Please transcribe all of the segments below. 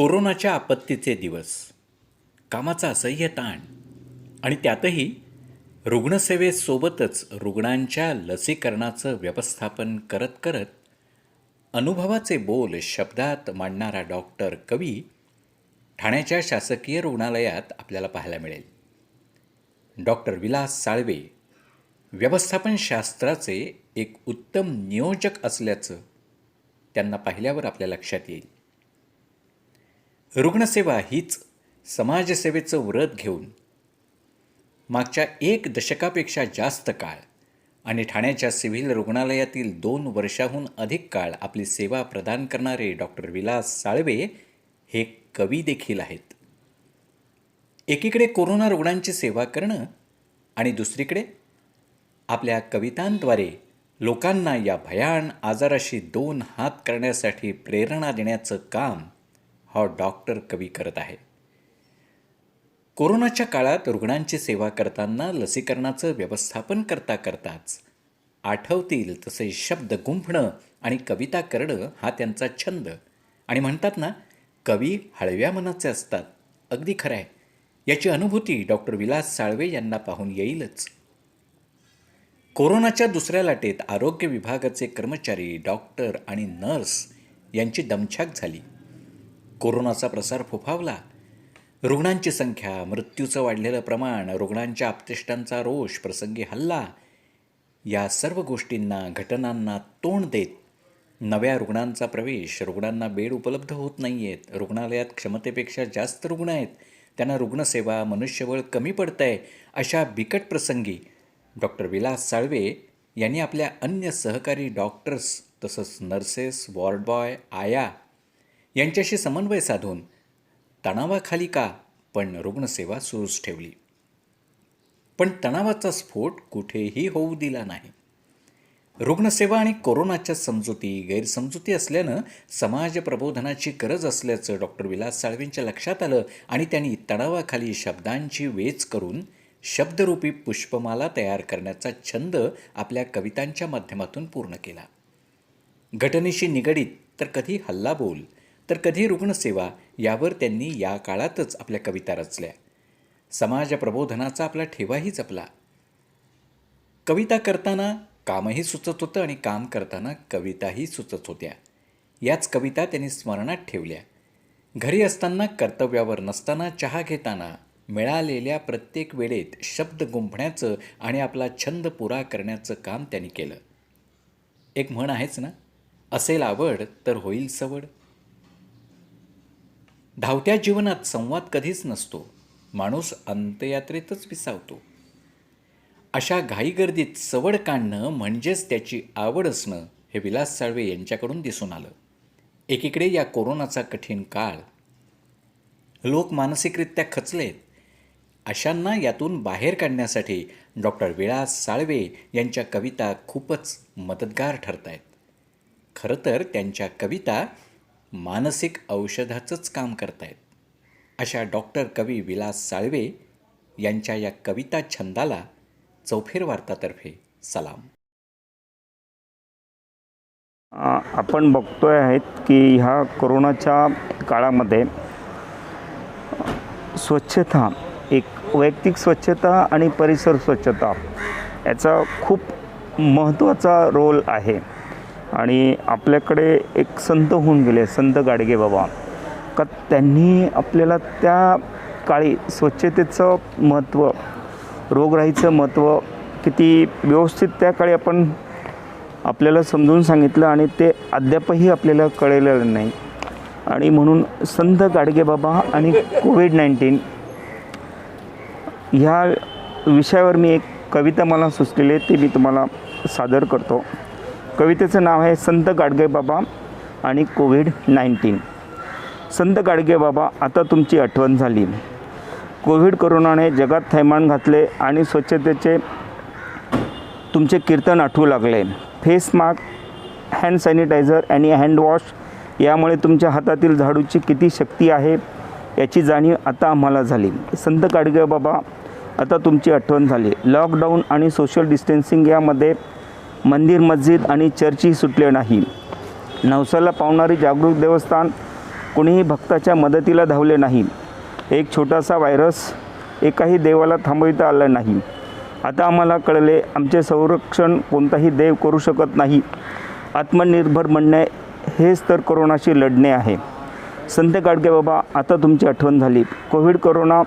कोरोनाच्या आपत्तीचे दिवस, कामाचा असह्य ताण आणि त्यातही रुग्णसेवेसोबतच रुग्णांच्या लसीकरणाचं व्यवस्थापन करत करत अनुभवाचे बोल शब्दात मांडणारा डॉक्टर कवी ठाण्याच्या शासकीय रुग्णालयात आपल्याला पाहायला मिळेल. डॉक्टर विलास साळवे व्यवस्थापनशास्त्राचे एक उत्तम नियोजक असल्याचं त्यांना पाहिल्यावर आपल्या लक्षात येईल. रुग्णसेवा हीच समाजसेवेचं व्रत घेऊन मागच्या 1 दशकापेक्षा जास्त काळ आणि ठाण्याच्या सिव्हिल रुग्णालयातील 2 वर्षाहून अधिक काळ आपली सेवा प्रदान करणारे डॉक्टर विलास साळवे हे कवी देखील आहेत. एकीकडे कोरोना रुग्णांची सेवा करणं आणि दुसरीकडे आपल्या कवितांद्वारे लोकांना या भयान आजाराशी 2 हात करण्यासाठी प्रेरणा देण्याचं काम हा डॉक्टर कवी करत आहे. कोरोनाच्या काळात रुग्णांची सेवा करताना लसीकरणाचं व्यवस्थापन करता करताच आठवतील तसे शब्द गुंफणं आणि कविता करणं हा त्यांचा छंद. आणि म्हणतात ना, कवी हळव्या मनाचे असतात. अगदी खरं आहे. याची अनुभूती डॉक्टर विलास साळवे यांना पाहून येईलच. कोरोनाच्या दुसऱ्या लाटेत आरोग्य विभागाचे कर्मचारी, डॉक्टर आणि नर्स यांची दमछाक झाली. कोरोनाचा प्रसार फोफावला. रुग्णांची संख्या, मृत्यूचं वाढलेलं प्रमाण, रुग्णांच्या आप्तेष्टांचा रोष, प्रसंगी हल्ला, या सर्व गोष्टींना, घटनांना तोंड देत नव्या रुग्णांचा प्रवेश, रुग्णांना बेड उपलब्ध होत नाही आहेत, रुग्णालयात क्षमतेपेक्षा जास्त रुग्ण आहेत, त्यांना रुग्णसेवा, मनुष्यबळ कमी पडतं आहे, अशा बिकट प्रसंगी डॉक्टर विलास साळवे यांनी आपल्या अन्य सहकारी डॉक्टर्स तसंच नर्सेस, वॉर्ड बॉय, आया यांच्याशी समन्वय साधून तणावाखाली का पण रुग्णसेवा सुरूच ठेवली. पण तणावाचा स्फोट कुठेही होऊ दिला नाही. रुग्णसेवा आणि कोरोनाच्या समजुती, गैरसमजुती असल्यानं समाज प्रबोधनाची गरज असल्याचं डॉक्टर विलास साळवेंच्या लक्षात आलं आणि त्यांनी तणावाखाली शब्दांची वेच करून शब्दरूपी पुष्पमाला तयार करण्याचा छंद आपल्या कवितांच्या माध्यमातून पूर्ण केला. घटनेशी निगडीत तर कधी हल्लाबोल तर कधी रुग्णसेवा यावर त्यांनी या काळातच आपल्या कविता रचल्या. समाज प्रबोधनाचा आपला ठेवाही जपला. कविता करताना कामही सुचत होतं आणि काम करताना कविताही सुचत होत्या. याच कविता त्यांनी स्मरणात ठेवल्या. घरी असताना, कर्तव्यावर नसताना, चहा घेताना मिळालेल्या प्रत्येक वेळेत शब्द गुंफण्याचं आणि आपला छंद पुरा करण्याचं काम त्यांनी केलं. एक म्हण आहेच ना, असेल आवड तर होईल सवड. धावत्या जीवनात संवाद कधीच नसतो. माणूस अंत्ययात्रेतच विसावतो. अशा घाईगर्दीत सवड काढणं म्हणजेच त्याची आवड असणं हे विलास साळवे यांच्याकडून दिसून आलं. एकीकडे या कोरोनाचा कठीण काळ, लोक मानसिकरित्या खचलेत. अशांना यातून बाहेर काढण्यासाठी डॉक्टर विलास साळवे यांच्या कविता खूपच मदतगार ठरत आहेत. खरं तर त्यांच्या कविता मानसिक औषधाचंच काम करत आहेत. अशा डॉक्टर कवी विलास साळवे यांच्या या कविता छंदाला चौफेर वार्तातर्फे सलाम. आपण बघतोय आहेत की ह्या कोरोनाच्या काळामध्ये स्वच्छता, एक वैयक्तिक स्वच्छता आणि परिसर स्वच्छता याचा खूप महत्त्वाचा रोल आहे. आणि आपल्याकडे एक संत होऊन गेले, संत गाडगे बाबा, का त्यांनी आपल्याला त्या काळी स्वच्छतेचं महत्त्व, रोगराईचं महत्त्व किती व्यवस्थित त्या काळी आपल्याला समजून सांगितलं आणि ते अद्यापही आपल्याला कळलेलं नाही. आणि म्हणून संत गाडगे बाबा आणि कोविड-19 ह्या विषयावर मी एक कविता मला सुचलेली आहे, ती मी तुम्हाला सादर करतो. कवितेचं नाव आहे संत गाडगे बाबा आणि कोविड-19. संत गाडगे बाबा, आता तुमची आठवण झाली. कोविड कोरोनाने जगात थैमान घातले आणि स्वच्छतेचे तुमचे कीर्तन आठवू लागले. फेस मास्क, हँड सॅनिटायझर आणि हँडवॉश यामुळे तुमच्या हातातील झाडूची किती शक्ती आहे याची जाणीव आता आम्हाला झाली. संत गाडगे बाबा, आता तुमची आठवण झाली. लॉकडाऊन आणि सोशल डिस्टन्सिंग यामध्ये मंदिर, मस्जिद आणि चर्चही सुटले नाही. नवसाला पावणारी जागरूक देवस्थान कोणीही भक्ताच्या मदतीला धावले नाही. एक छोटासा व्हायरस एकाही देवाला थांबविता आला नाही. आता आम्हाला कळले, आमचे संरक्षण कोणताही देव करू शकत नाही. आत्मनिर्भर बनणे हेच तर कोरोनाशी लढणे आहे. संत गाडगेबाबा, आता तुमची आठवण झाली. कोरोना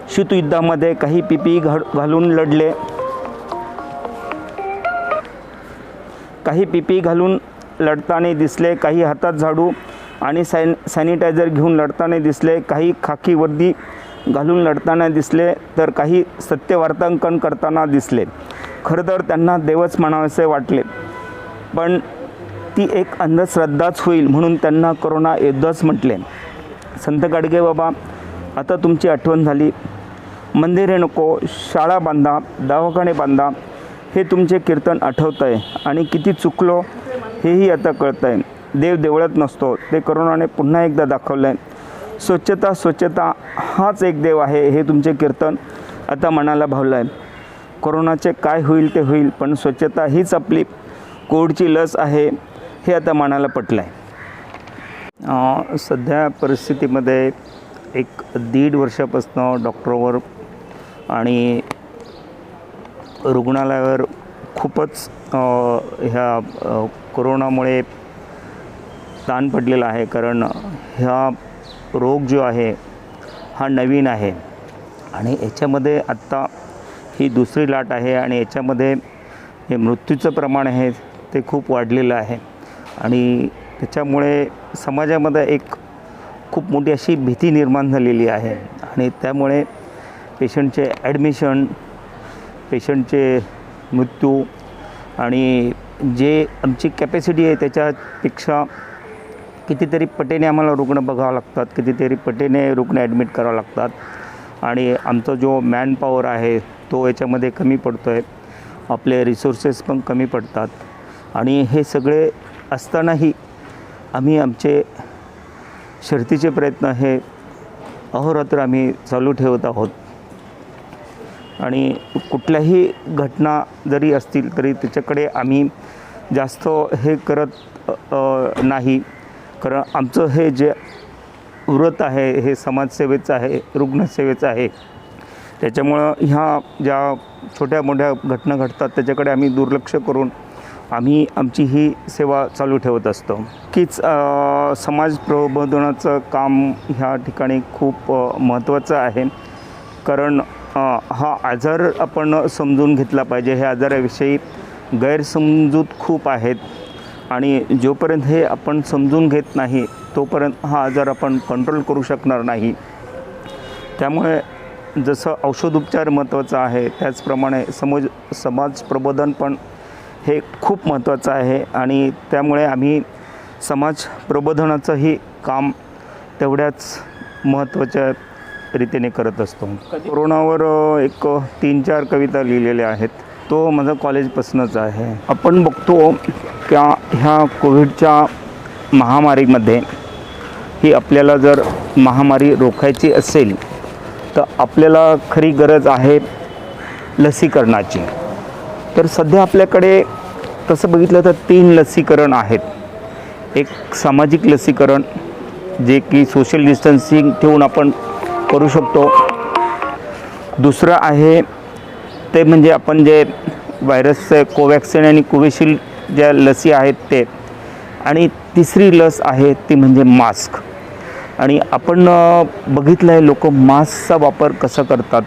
शीतयुद्धामध्ये काही PPE घालून लढले, काही PPE घालून लढताना दिसले, काही हातात झाडू आणि सॅनिटायझर घेऊन लढताना दिसले, काही खाकी वर्दी घालून लढताना दिसले, तर काही सत्यवार्तांकन करताना दिसले. खरं तर त्यांना देवच म्हणावेसे वाटले, पण ती एक अंधश्रद्धाच होईल म्हणून त्यांना कोरोना योद्धाच म्हटले. संत गाडगेबाबा, आता तुमची आठवण झाली. मंदिरे नको, शाळा बांधा, दवाखाने बांधा, हे तुमचे कीर्तन आठवतं आहे आणि किती चुकलो हेही आता कळतं आहे. देव देवळात नसतो, ते कोरोनाने पुन्हा एकदा दाखवलं आहे. स्वच्छता स्वच्छता हाच एक देव आहे, हे तुमचे कीर्तन आता मनाला भावलं आहे. कोरोनाचे काय होईल ते होईल, पण स्वच्छता हीच आपली कोविडची लस आहे, हे आता मनाला पटलं आहे. सध्या परिस्थितीमध्ये एक 1.5 वर्षापासून डॉक्टरवर आणि रुग्णालयावर खूपच ह्या कोरोनामुळे ताण पडलेला आहे. कारण हा रोग जो आहे हा नवीन आहे आणि याच्यामध्ये आत्ता ही दुसरी लाट आहे आणि याच्यामध्ये हे मृत्यूचं प्रमाण आहे ते खूप वाढलेलं आहे आणि त्याच्यामुळे समाजामध्ये एक खूप मोठी अशी भीती निर्माण झालेली आहे आणि त्यामुळे पेशंटचे ॲडमिशन, पेशंटचे मृत्यू आणि जे आमची कॅपॅसिटी आहे त्याच्यापेक्षा कितीतरी पटीने आम्हाला रुग्ण बघावं लागतात, कितीतरी पटीने रुग्ण ॲडमिट करावं लागतात आणि आमचा जो मॅनपॉवर आहे तो याच्यामध्ये कमी पडतो आहे. आपले रिसोर्सेस पण कमी पडतात आणि हे सगळे असतानाही आम्ही आमचे शर्थीचे प्रयत्न हे अहोरात्र आम्ही चालू ठेवत आहोत आणि कुठल्याही घटना जरी असतील तरी त्याच्याकडे आम्ही जास्त हे करत नाही. कारण आमचं हे जे व्रत आहे हे समाजसेवेचं आहे, रुग्णसेवेचं आहे. त्याच्यामुळं ह्या ज्या छोट्या मोठ्या घटना घडतात त्याच्याकडे आम्ही दुर्लक्ष करून आम्ही आमची ही सेवा चालू ठेवत असतो. कीच समाज प्रबोधनाचं काम ह्या ठिकाणी खूप महत्त्वाचं आहे. कारण हा आजार आपण समजून घेतला पाहिजे. ह्या आजाराविषयी गैरसमजूत खूप आहेत आणि जोपर्यंत हे आपण समजून घेत नाही तोपर्यंत हा आजार आपण कंट्रोल करू शकणार नाही. त्यामुळे जसं औषधोपचार महत्त्वाचा आहे त्याचप्रमाणे समाज प्रबोधन पण हे खूप महत्त्वाचं आहे आणि त्यामुळे आम्ही समाज प्रबोधनाचंही काम तेवढ्याच महत्त्वाच्या रीतीने करत असतो. कोरोनावर एक 3-4 कविता लिहिलेल्या आहेत. तो माझा कॉलेजपासूनच आहे. आपण बघतो की ह्या कोविडच्या महामारीमध्ये ही आपल्याला जर महामारी रोखायची असेल तर आपल्याला खरी गरज आहे लसीकरणाची. तर सध्या आपल्याकडे तसं बघितलं तर 3 लसीकरण आहेत. एक सामाजिक लसीकरण जे की सोशल डिस्टन्सिंग ठेवून आपण करू शकतो. दुसरं आहे ते म्हणजे आपण जे व्हायरसचे कोवॅक्सिन आणि कोविशिल्ड ज्या लसी आहेत ते. आणि तिसरी लस आहे ती म्हणजे मास्क. आणि आपण बघितलं आहे लोक मास्कचा वापर कसा करतात.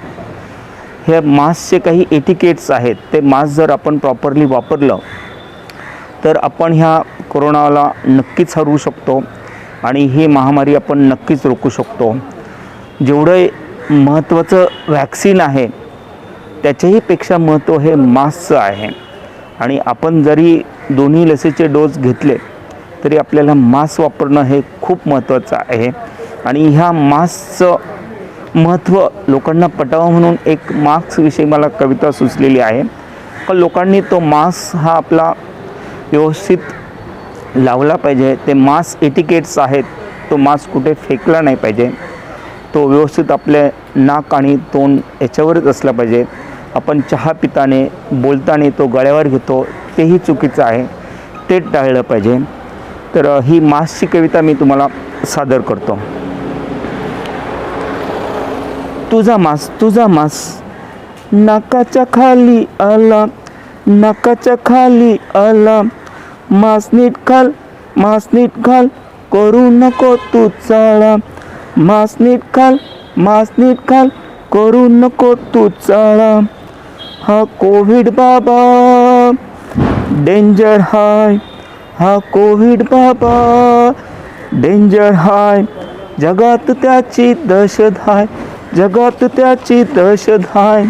हे मास्कचे काही एटिकेट्स आहेत. ते मास्क जर आपण प्रॉपरली वापरलं तर आपण ह्या कोरोनाला नक्कीच हरवू शकतो आणि ही महामारी आपण नक्कीच रोखू शकतो. जेवढं महत्त्वाचं वॅक्सिन आहे त्याच्याही पेक्षा महत्त्व हे मास्कचं आहे. आणि आपण जरी दोन्ही लसीचे डोस घेतले तरी आपल्याला मास्क वापरणं हे खूप महत्त्वाचं आहे. आणि ह्या मास्कचं महत्त्व लोकांना पटावं म्हणून एक मास्कविषयी मला कविता सुचलेली आहे. का लोकांनी तो मास्क हा आपला व्यवस्थित लावला पाहिजे. ते मास्क एटिकेट्स आहेत, तो मास्क कुठे फेकला नाही पाहिजे. तो व्यवस्थित आपले नाक आणि तोंड याच्यावरच असला पाहिजे. आपण चहा पिताने बोलताना तो गळ्यावर घेतो तेही चुकीचं आहे, ते टाळलं पाहिजे. तर ही मास्कची कविता मी तुम्हाला सादर करतो. तुझा मास नाकाच्या खाली आला, नाकाच्या खाली आला. मास नीट घाल करू नको तू चाळा. मास नीट घाल करू नको तू चाळा. हा कोविड बाबा डेंजर हाय, हा कोविड बाबा डेंजर हाय. जगात त्याची दहशत हाय, जगात त्याची दहशत हाय.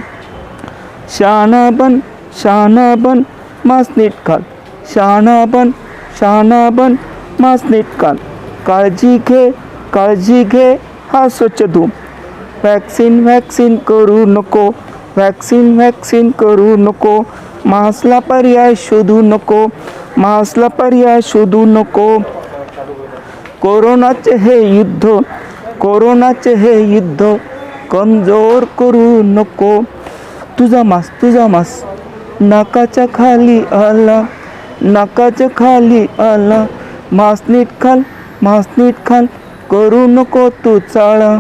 शहाणा बन मास्क नीट घाल, शहाणा बन मास्क नीट घाल. काळजी घे हा स्वच्छ धू. वॅक्सिन करू नको, वॅक्सिन करू नको. मास्कला पर्याय शोधू नको, मास्कला पर्याय शोधू नको. कोरोनाचे हे युद्ध कमजोर करू नको. तुझा मास नाकाच्या खाली आला, नाकाच्या खाली आला. मास्क नीट घाल करू नको तू चाळा.